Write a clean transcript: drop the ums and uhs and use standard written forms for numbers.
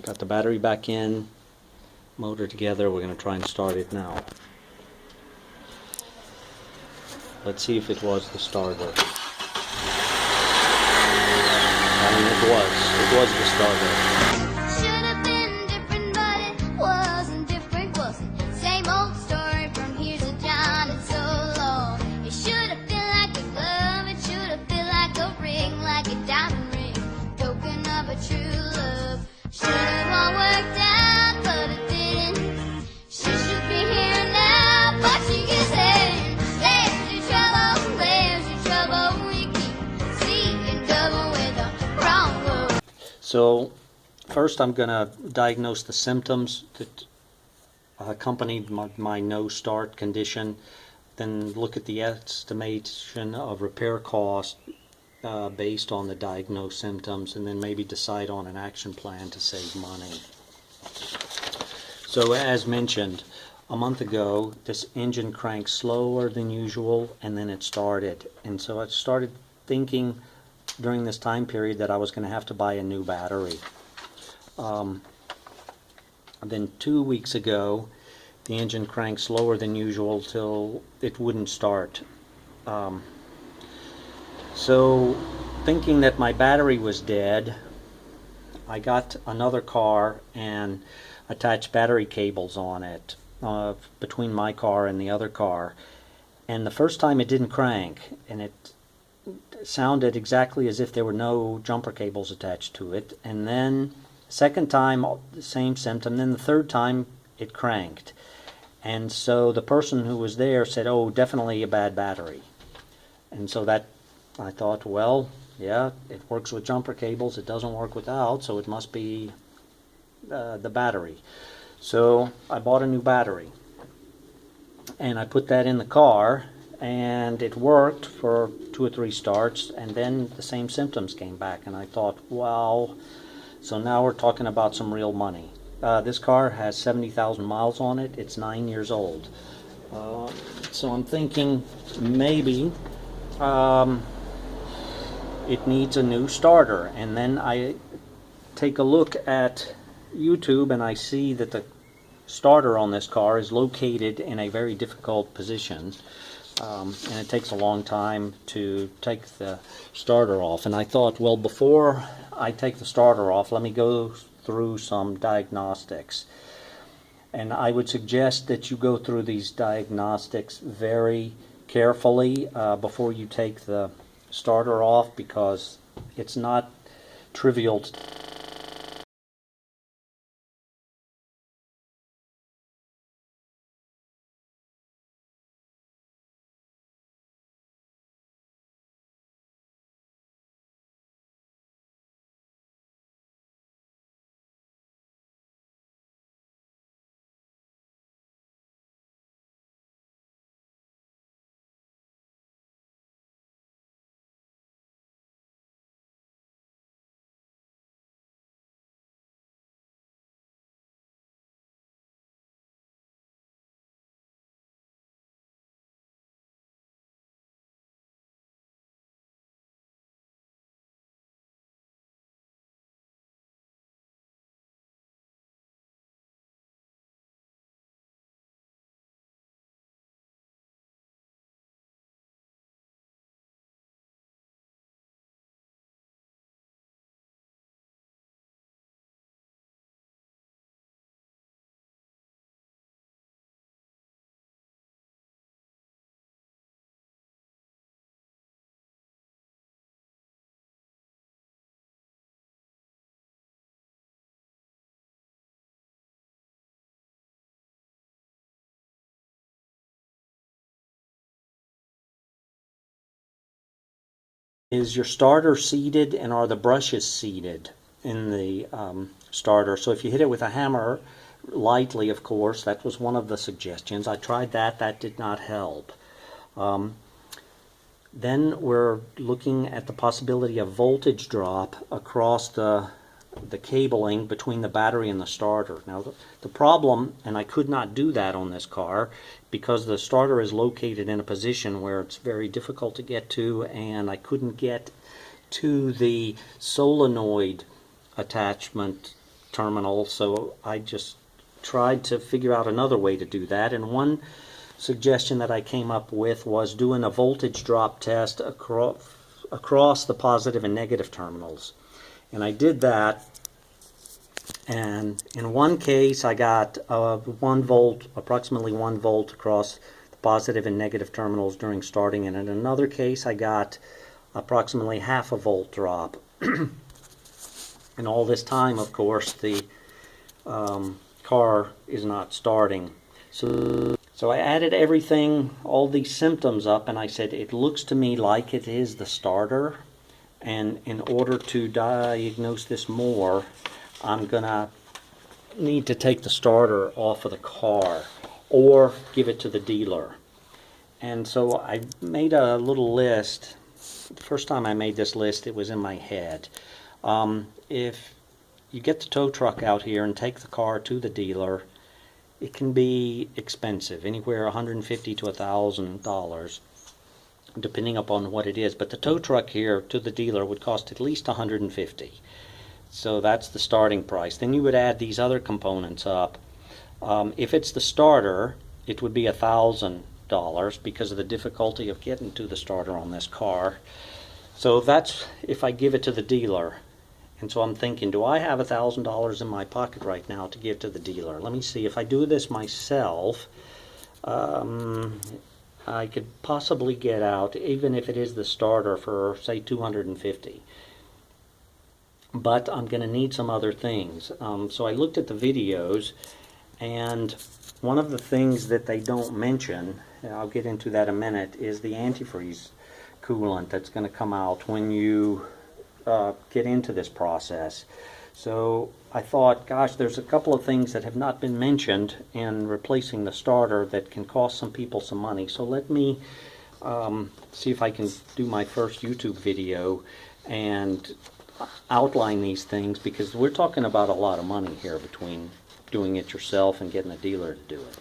Got the battery back in, motor together. We're going to try and start it now. Let's see if it was the starter. I mean, it was the starter. Should have been different, but it wasn't different, was it? Same old story from here's to John, it's so long. It should have been like a glove, it should have been like a ring, like a diamond ring, token of a true love. Should have all worked out, but it didn't. She should be here now, but she isn't. There's your trouble, where's your trouble? You keep seeing double with a wrong look. So first I'm going to diagnose the symptoms that accompanied my no start condition, then look at the estimation of repair cost based on the diagnosed symptoms, and then maybe decide on an action plan to save money. So as mentioned, a month ago this engine cranked slower than usual, and then it started, and so I started thinking during this time period that I was going to have to buy a new battery. Then 2 weeks ago the engine cranked slower than usual till it wouldn't start. So thinking that my battery was dead, I got another car and attached battery cables on it between my car and the other car, and the first time it didn't crank, and it sounded exactly as if there were no jumper cables attached to it. And then second time the same symptom, then the third time it cranked, and so the person who was there said, oh, definitely a bad battery. And so that I thought, well, yeah, it works with jumper cables, it doesn't work without, so it must be the battery. So I bought a new battery and I put that in the car, and it worked for 2 or 3 starts, and then the same symptoms came back, and I thought, wow, so now we're talking about some real money. This car has 70,000 miles on it. It's 9 years old. So I'm thinking maybe it needs a new starter. And then I take a look at YouTube and I see that the starter on this car is located in a very difficult position. And it takes a long time to take the starter off. And I thought, well, before I take the starter off, let me go through some diagnostics. And I would suggest that you go through these diagnostics very carefully before you take the starter off, because it's not trivial to Is your starter seated, and are the brushes seated in the starter? So if you hit it with a hammer, lightly of course, that was one of the suggestions. I tried that, that did not help. Then we're looking at the possibility of voltage drop across the cabling between the battery and the starter. Now the problem, and I could not do that on this car because the starter is located in a position where it's very difficult to get to, and I couldn't get to the solenoid attachment terminal, so I just tried to figure out another way to do that. And one suggestion that I came up with was doing a voltage drop test across the positive and negative terminals. And I did that, and in one case I got 1 volt, approximately 1 volt across the positive and negative terminals during starting, and in another case I got approximately half a volt drop. And all this time, of course, the car is not starting. So I added everything, all these symptoms up, and I said, it looks to me like it is the starter. And in order to diagnose this more, I'm going to need to take the starter off of the car or give it to the dealer. And so I made a little list. The first time I made this list, it was in my head. If you get the tow truck out here and take the car to the dealer, it can be expensive, anywhere $150 to $1,000, depending upon what it is. But the tow truck here to the dealer would cost at least $150. So that's the starting price. Then you would add these other components up. If it's the starter, it would be $1,000 because of the difficulty of getting to the starter on this car. So that's if I give it to the dealer. And so I'm thinking, do I have $1,000 in my pocket right now to give to the dealer? Let me see. If I do this myself, I could possibly get out, even if it is the starter, for say $250. But I'm going to need some other things. So I looked at the videos, and one of the things that they don't mention, and I'll get into that in a minute, is the antifreeze coolant that's going to come out when you get into this process. So I thought, gosh, there's a couple of things that have not been mentioned in replacing the starter that can cost some people some money. So let me see if I can do my first YouTube video and outline these things, because we're talking about a lot of money here between doing it yourself and getting a dealer to do it.